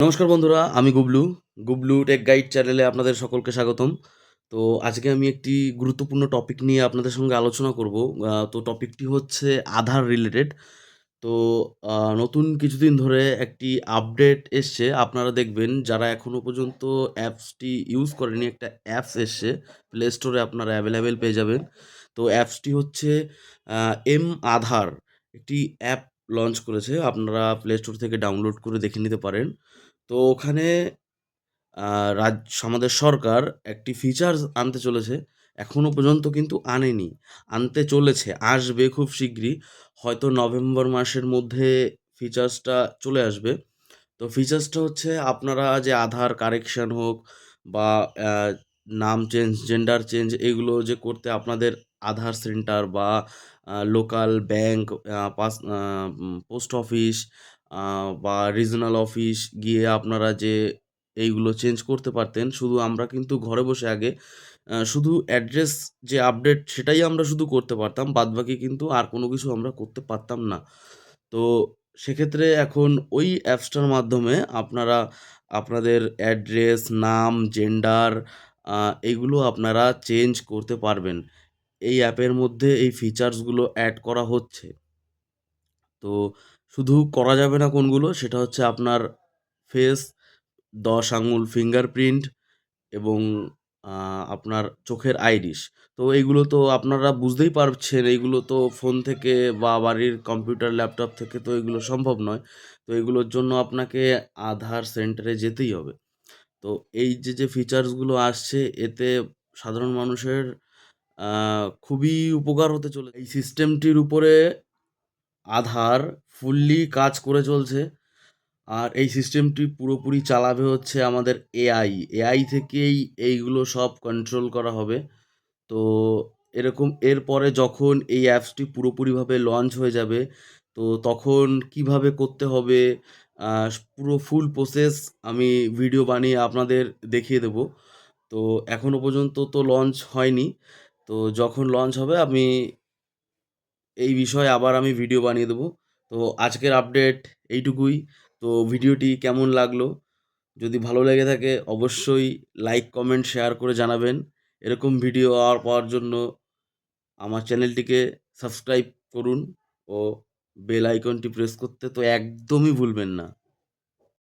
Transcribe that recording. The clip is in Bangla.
নমস্কার বন্ধুরা, আমি গুবলু টেক গাইড চ্যানেলে আপনাদের সকলকে স্বাগতম। তো আজকে আমি একটি গুরুত্বপূর্ণ টপিক নিয়ে আপনাদের সঙ্গে আলোচনা করব। তো টপিকটি হচ্ছে আধার রিলেটেড। তো নতুন কিছুদিন ধরে একটি আপডেট এসছে। আপনারা দেখবেন যারা এখনো পর্যন্ত অ্যাপসটি ইউজ করেনি, একটা অ্যাপস এসছে। প্লে স্টোরে আপনারা অ্যাভেলেবেল পেয়ে যাবেন। তো অ্যাপসটি হচ্ছে আধার। একটি অ্যাপ লঞ্চ করেছে। আপনারা প্লে স্টোর থেকে ডাউনলোড করে দেখে নিতে পারেন। তো ওখানে আ আমাদের সরকার একটি ফিচার্স আনতে চলেছে। এখনো পর্যন্ত কিন্তু আনেনি। আনতে চলেছে, আসবে খুব শিগগিরই। হয়তো নভেম্বর মাসের মধ্যে ফিচার্সটা চলে আসবে। তো ফিচার্সটা হচ্ছে আপনারা যে আধার কারেকশন হোক বা অ্যা নাম চেঞ্জ, জেন্ডার চেঞ্জ এগুলো যে করতে আপনাদের আধার সেন্টার বা লোকাল ব্যাংক, পোস্ট অফিস আ বা রিজিওনাল অফিস গিয়ে আপনারা যে এইগুলো চেঞ্জ করতে পারতেন। শুধু আমরা কিন্তু ঘরে বসে আগে শুধু অ্যাড্রেস যে আপডেট সেটাই আমরা শুধু করতে পারতাম। বাদবাকি কিন্তু আর কোনো কিছু আমরা করতে পারতাম না। তো সেক্ষেত্রে এখন ওই অ্যাপসটার মাধ্যমে আপনারা আপনাদের অ্যাড্রেস, নাম, জেন্ডার আ এগুলো আপনারা চেঞ্জ করতে পারবেন। এই অ্যাপের মধ্যে এই ফিচার্সগুলো এড করা হচ্ছে। তো শুধু করা যাবে না কোনগুলো? সেটা হচ্ছে আপনার ফেস, ১০ আঙুল ফিঙ্গারপ্রিন্ট এবং আ আপনার চোখের আইরিশ। তো এইগুলো তো আপনারা বুঝতেই পারছেন, এইগুলো তো ফোন থেকে বা বাড়ির কম্পিউটার, ল্যাপটপ থেকে তো এগুলো সম্ভব নয়। তো এগুলোর জন্য আপনাকে আধার সেন্টারে যেতেই হবে। তো এই যে ফিচার্সগুলো আসছে এতে সাধারণ মানুষের আ খুবই উপকার হতে এই সিস্টেমটির উপরে আধার ফুললি কাজ করে চলছে। আর এই সিস্টেমটি পুরোপুরি চালাবে হচ্ছে আমাদের এআই। এআই থেকেই এইগুলো সব কন্ট্রোল করা হবে। তো এরপরে যখন এই অ্যাপসটি পুরোপুরিভাবে লঞ্চ হয়ে যাবে, তো তখন কিভাবে করতে হবে পুরো ফুল প্রসেস আমি ভিডিও বানিয়ে আপনাদের দেখিয়ে দেবো। তো এখনো পর্যন্ত তো লঞ্চ হয়নি। তো যখন লঞ্চ হবে এই বিষয়ে আবার আমি ভিডিও বানিয়ে দেবো। তো আজকের আপডেট এইটুকুই। তো ভিডিওটি কেমন লাগলো? যদি ভালো লেগে থাকে অবশ্যই লাইক, কমেন্ট, শেয়ার করে জানাবেন। এরকম ভিডিও পাওয়ার জন্য আমার চ্যানেলটিকে সাবস্ক্রাইব করুন ও বেল আইকনটি প্রেস করতে তো একদমই ভুলবেন না।